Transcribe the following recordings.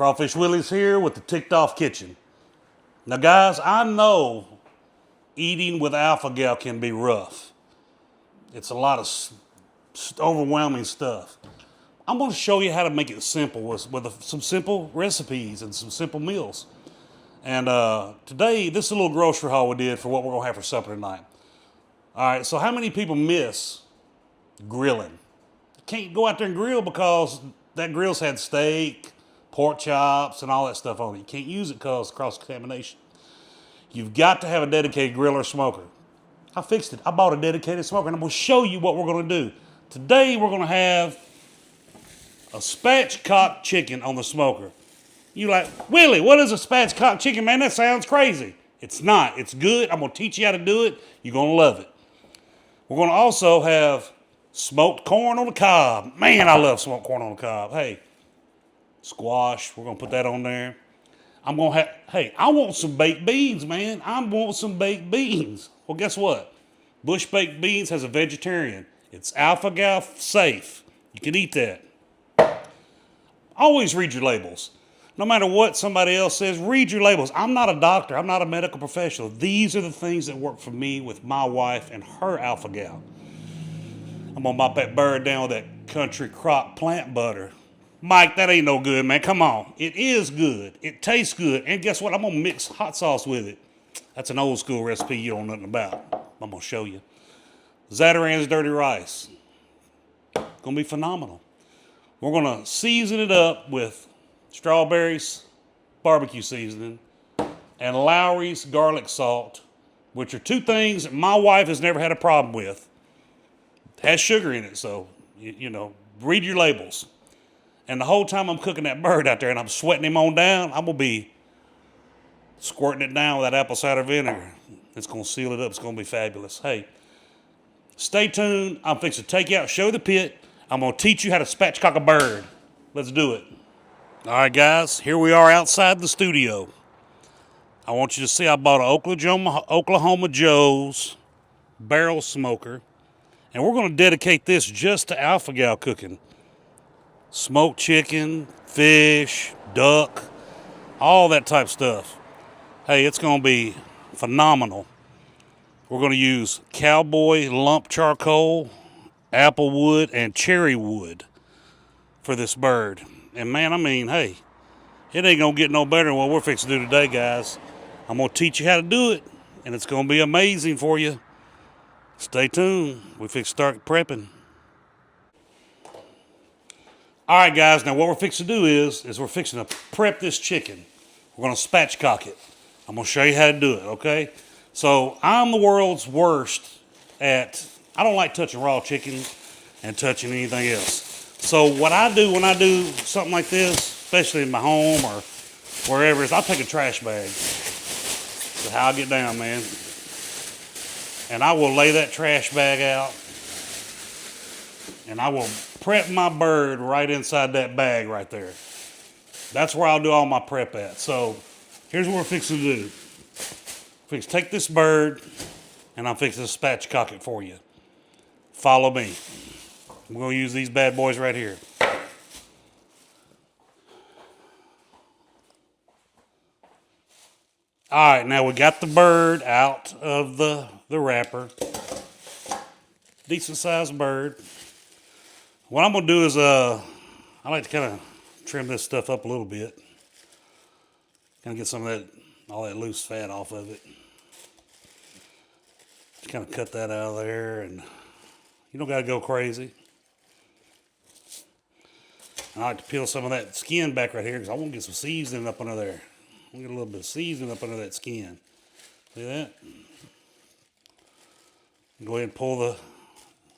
Crawfish Willie's here with the Ticked Off Kitchen. Now, guys, I know eating with alpha-gal can be rough. It's a lot of overwhelming stuff. I'm going to show you how to make it simple with some simple recipes and some simple meals. And today, this is a little grocery haul we did for what we're going to have for supper tonight. All right, so how many people miss grilling? You can't go out there and grill because that grill's had steak, pork chops, and all that stuff on it. You can't use it because of cross-contamination. You've got to have a dedicated grill or smoker. I fixed it. I bought a dedicated smoker, and I'm going to show you what we're going to do. Today, we're going to have a spatchcock chicken on the smoker. You're like, Willie, what is a spatchcock chicken, man? That sounds crazy. It's not. It's good. I'm going to teach you how to do it. You're going to love it. We're going to also have smoked corn on the cob. Man, I love smoked corn on the cob. Hey, squash, we're going to put that on there. I want some baked beans, man. I want some baked beans. Well, guess what? Bush Baked Beans has a vegetarian. It's alpha-gal safe. You can eat that. Always read your labels. No matter what somebody else says, read your labels. I'm not a doctor. I'm not a medical professional. These are the things that work for me with my wife and her alpha-gal. I'm going to mop that bird down with that country crock plant butter. Mike, that ain't no good, man. Come on. It is good. It tastes good. And guess what? I'm going to mix hot sauce with it. That's an old school recipe you don't know nothing about. I'm going to show you. Zatarain's dirty rice. Going to be phenomenal. We're going to season it up with strawberries, barbecue seasoning, and Lawry's garlic salt, which are two things that my wife has never had a problem with. It has sugar in it, so, read your labels. And the whole time I'm cooking that bird out there and I'm sweating him on down, I'm going to be squirting it down with that apple cider vinegar. It's going to seal it up. It's going to be fabulous. Hey, stay tuned. I'm fixing to take you out, show you the pit. I'm going to teach you how to spatchcock a bird. Let's do it. All right, guys, here we are outside the studio. I want you to see I bought an Oklahoma Joe's barrel smoker. And we're going to dedicate this just to alpha-gal cooking. Smoked chicken, fish, duck, all that type of stuff. Hey, it's going to be phenomenal. We're going to use cowboy lump charcoal, apple wood, and cherry wood for this bird. And man, hey, it ain't going to get no better than what we're fixing to do today, guys. I'm going to teach you how to do it, and it's going to be amazing for you. Stay tuned. We fix to start prepping. All right, guys, now what we're fixing to do is we're fixing to prep this chicken. We're going to spatchcock it. I'm going to show you how to do it, okay? So I'm the world's worst I don't like touching raw chicken and touching anything else. So what I do when I do something like this, especially in my home or wherever, is I'll take a trash bag. That's how I get down, man. And I will lay that trash bag out. And I will prep my bird right inside that bag right there. That's where I'll do all my prep at. So here's what we're fixing to do. Take this bird, and I'm fixing to spatchcock it for you. Follow me. We're going to use these bad boys right here. All right, now we got the bird out of the wrapper. Decent sized bird. What I'm going to do is, I like to kind of trim this stuff up a little bit. Kind of get some of all that loose fat off of it. Just kind of cut that out of there, and you don't got to go crazy. I like to peel some of that skin back right here because I want to get some seasoning up under there. I want to get a little bit of seasoning up under that skin. See that? Go ahead and pull the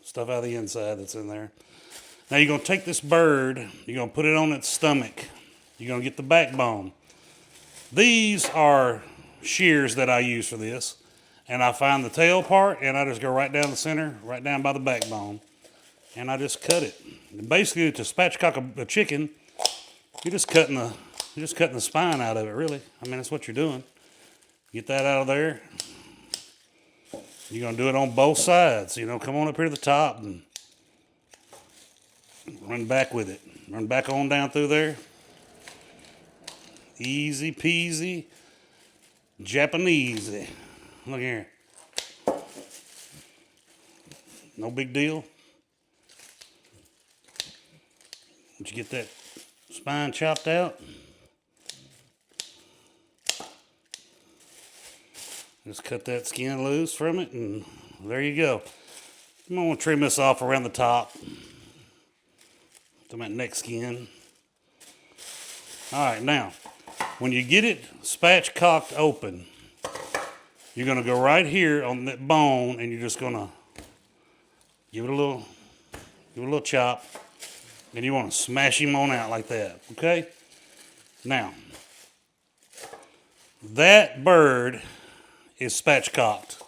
stuff out of the inside that's in there. Now you're going to take this bird, you're going to put it on its stomach. You're going to get the backbone. These are shears that I use for this. And I find the tail part, and I just go right down the center, right down by the backbone. And I just cut it. And basically, to spatchcock a chicken, you're just cutting the spine out of it, really. I mean, that's what you're doing. Get that out of there. You're going to do it on both sides. Come on up here to the top and run back with it. Run back on down through there. Easy peasy, Japanese. Look here. No big deal. Once you get that spine chopped out, just cut that skin loose from it, and there you go. I'm going to trim this off around the top to my neck skin. All right, now, when you get it spatchcocked open, you're going to go right here on that bone, and you're just going to give it a little chop, and you want to smash him on out like that, okay? Now, that bird is spatchcocked.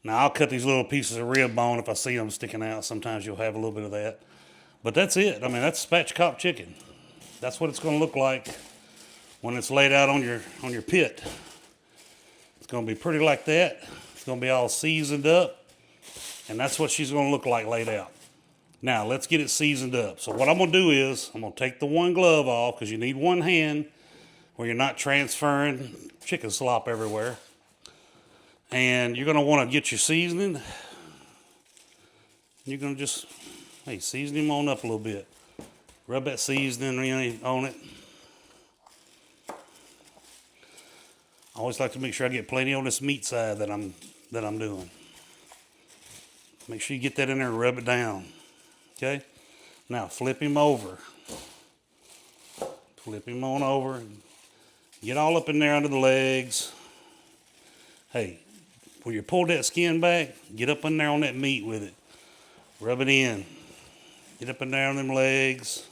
Now, I'll cut these little pieces of rib bone if I see them sticking out. Sometimes you'll have a little bit of that. But that's it. I mean, that's spatchcocked chicken. That's what it's going to look like when it's laid out on your pit. It's going to be pretty like that. It's going to be all seasoned up. And that's what she's going to look like laid out. Now, let's get it seasoned up. So what I'm going to do is I'm going to take the one glove off because you need one hand where you're not transferring chicken slop everywhere. And you're going to want to get your seasoning. You're going to just, season him on up a little bit. Rub that seasoning on it. I always like to make sure I get plenty on this meat side that I'm doing. Make sure you get that in there and rub it down. Okay? Now flip him over. Flip him on over. Get all up in there under the legs. Hey, when you pull that skin back, get up in there on that meat with it. Rub it in. Get up and down them legs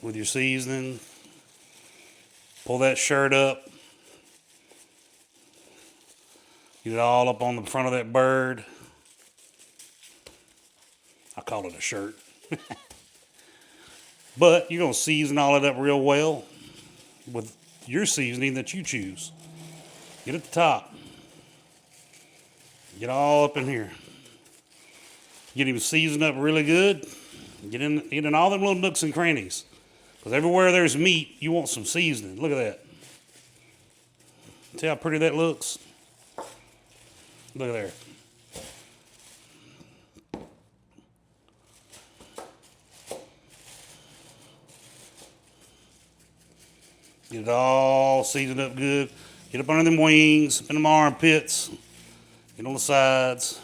with your seasoning. Pull that shirt up. Get it all up on the front of that bird. I call it a shirt. But you're going to season all of that real well with your seasoning that you choose. Get at the top. Get all up in here. Get him seasoned up really good. Get in all them little nooks and crannies. Because everywhere there's meat, you want some seasoning. Look at that. See how pretty that looks? Look at there. Get it all seasoned up good. Get up under them wings, up in them armpits. Get on the sides.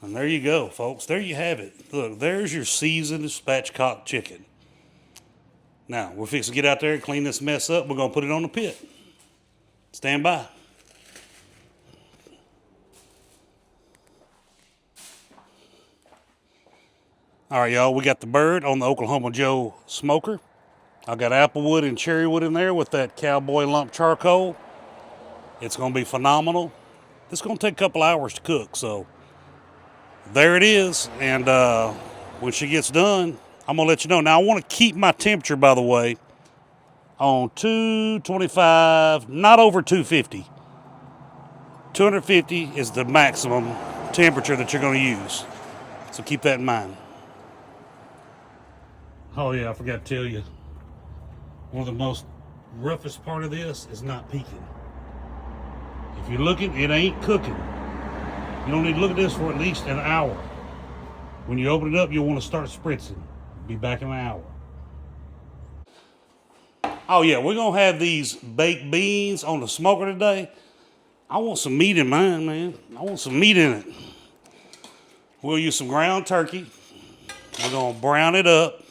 And there you go, folks. There you have it. Look, there's your seasoned spatchcock chicken. Now, we're fixing to get out there and clean this mess up. We're going to put it on the pit. Stand by. All right, y'all. We got the bird on the Oklahoma Joe smoker. I got applewood and cherrywood in there with that cowboy lump charcoal. It's going to be phenomenal. It's going to take a couple hours to cook, so there it is. And when she gets done, I'm going to let you know. Now, I want to keep my temperature, by the way, on 225, not over 250. 250 is the maximum temperature that you're going to use. So keep that in mind. Oh, yeah, I forgot to tell you. One of the most roughest part of this is not peeking. If you're looking, it ain't cooking. You don't need to look at this for at least an hour. When you open it up, you'll want to start spritzing. Be back in an hour. Oh yeah, we're going to have these baked beans on the smoker today. I want some meat in mine, man. I want some meat in it. We'll use some ground turkey. We're going to brown it up.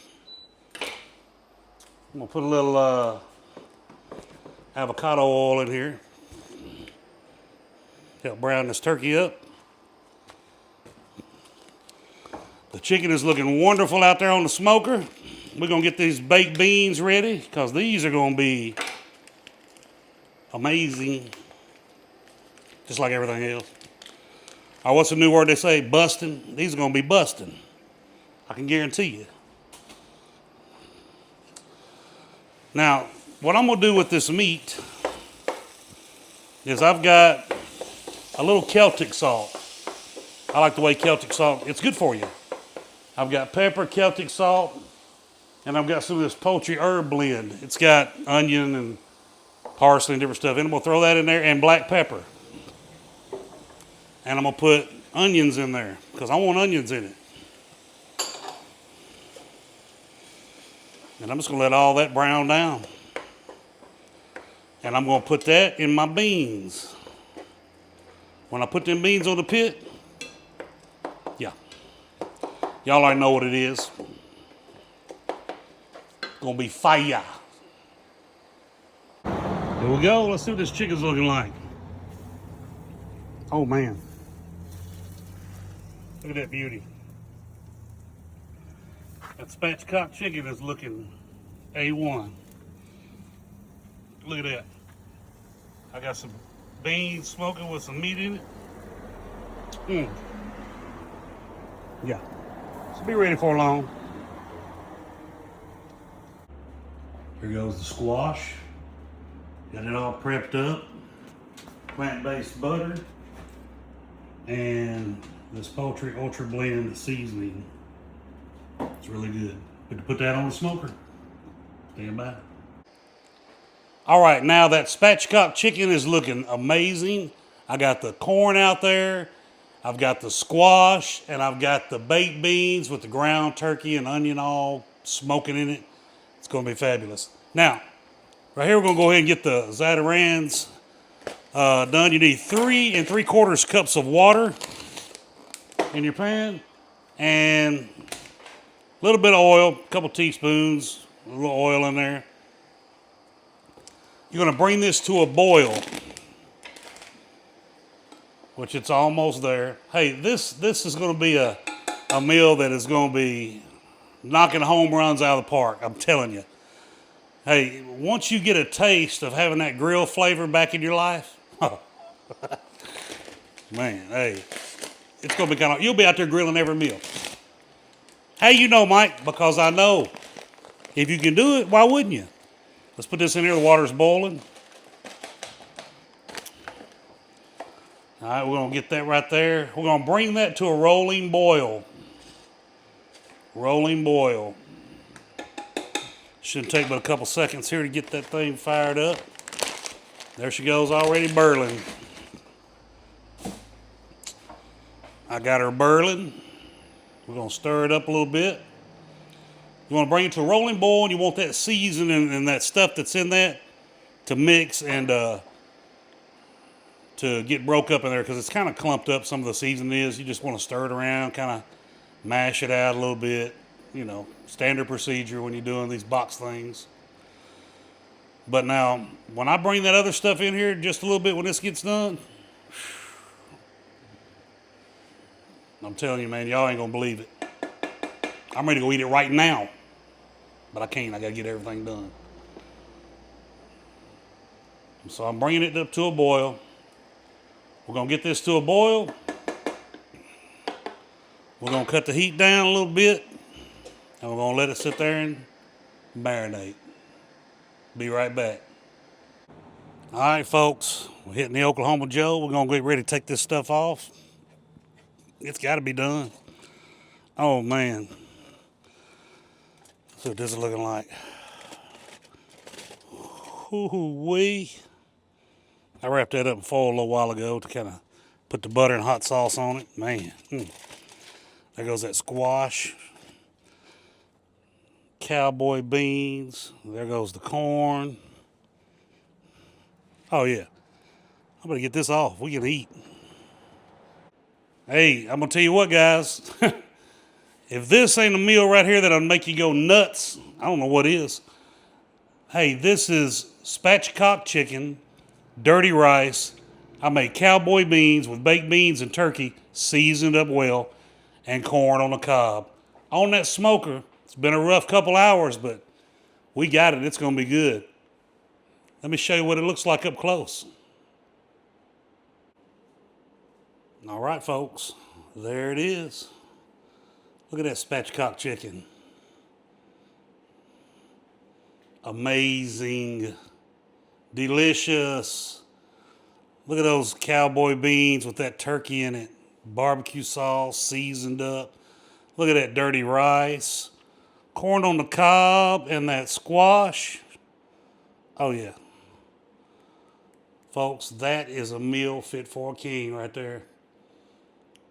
I'm going to put a little avocado oil in here. Help brown this turkey up. The chicken is looking wonderful out there on the smoker. We're going to get these baked beans ready because these are going to be amazing. Just like everything else. Or what's the new word they say? Busting. These are going to be busting. I can guarantee you. Now, what I'm going to do with this meat is I've got a little Celtic salt. I like the way Celtic salt, it's good for you. I've got pepper, Celtic salt, And I've got some of this poultry herb blend. It's got onion and parsley and different stuff. And I'm gonna throw that in there and black pepper. And I'm gonna put onions in there because I want onions in it. And I'm just gonna let all that brown down. And I'm gonna put that in my beans. When I put them beans on the pit, yeah, y'all already know what it is. Gonna be fire. Here we go. Let's see what this chicken's looking like. Oh man, look at that beauty. That spatchcock chicken is looking A1. Look at that. I got some beans smoking with some meat in it. Yeah. Should be ready for long. Here goes the squash. Got it all prepped up. Plant-based butter. And this poultry ultra blend seasoning. It's really good. Good to put that on the smoker. Stand by. All right, now that spatchcock chicken is looking amazing. I got the corn out there. I've got the squash, and I've got the baked beans with the ground turkey and onion all smoking in it. It's gonna be fabulous. Now, right here we're gonna go ahead and get the Zatarain's done. You need 3 3/4 cups of water in your pan, and a little bit of oil, a couple teaspoons, a little oil in there. You're gonna bring this to a boil, which it's almost there. Hey, this is gonna be a meal that is gonna be knocking home runs out of the park, I'm telling you. Hey, once you get a taste of having that grill flavor back in your life, man, hey, it's gonna be kind of, you'll be out there grilling every meal. How you know, Mike? Because I know. If you can do it, why wouldn't you? Let's put this in here, the water's boiling. All right, we're gonna get that right there. We're gonna bring that to a rolling boil. Rolling boil. Shouldn't take but a couple seconds here to get that thing fired up. There she goes, already burling. I got her burling. We're gonna stir it up a little bit. You wanna bring it to a rolling boil, and you want that seasoning and that stuff that's in that to mix and to get broke up in there, because it's kind of clumped up, some of the seasoning is. You just wanna stir it around, kind of mash it out a little bit. You know, standard procedure when you're doing these box things. But now, when I bring that other stuff in here just a little bit when this gets done, I'm telling you, man, y'all ain't gonna believe it. I'm ready to go eat it right now. But I can't, I gotta get everything done. So I'm bringing it up to a boil. We're gonna get this to a boil. We're gonna cut the heat down a little bit. And we're gonna let it sit there and marinate. Be right back. All right, folks, we're hitting the Oklahoma Joe. We're gonna get ready to take this stuff off. It's gotta be done. Oh man. That's what this is looking like. Ooh-wee. I wrapped that up in foil a little while ago to kind of put the butter and hot sauce on it. Man. There goes that squash. Cowboy beans. There goes the corn. Oh yeah. I'm gonna get this off. We can eat. Hey, I'm gonna tell you what, guys. If this ain't a meal right here that'll make you go nuts, I don't know what is. Hey, this is spatchcock chicken, dirty rice. I made cowboy beans with baked beans and turkey, seasoned up well, and corn on the cob. On that smoker. It's been a rough couple hours, but we got it. It's gonna be good. Let me show you what it looks like up close. All right, folks, there it is. Look at that spatchcock chicken. Amazing, delicious. Look at those cowboy beans with that turkey in it. Barbecue sauce, seasoned up. Look at that dirty rice. corn on the cob and that squash. Oh, yeah. Folks, that is a meal fit for a king right there.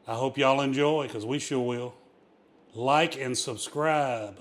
I hope y'all enjoy, because we sure will. Like and subscribe.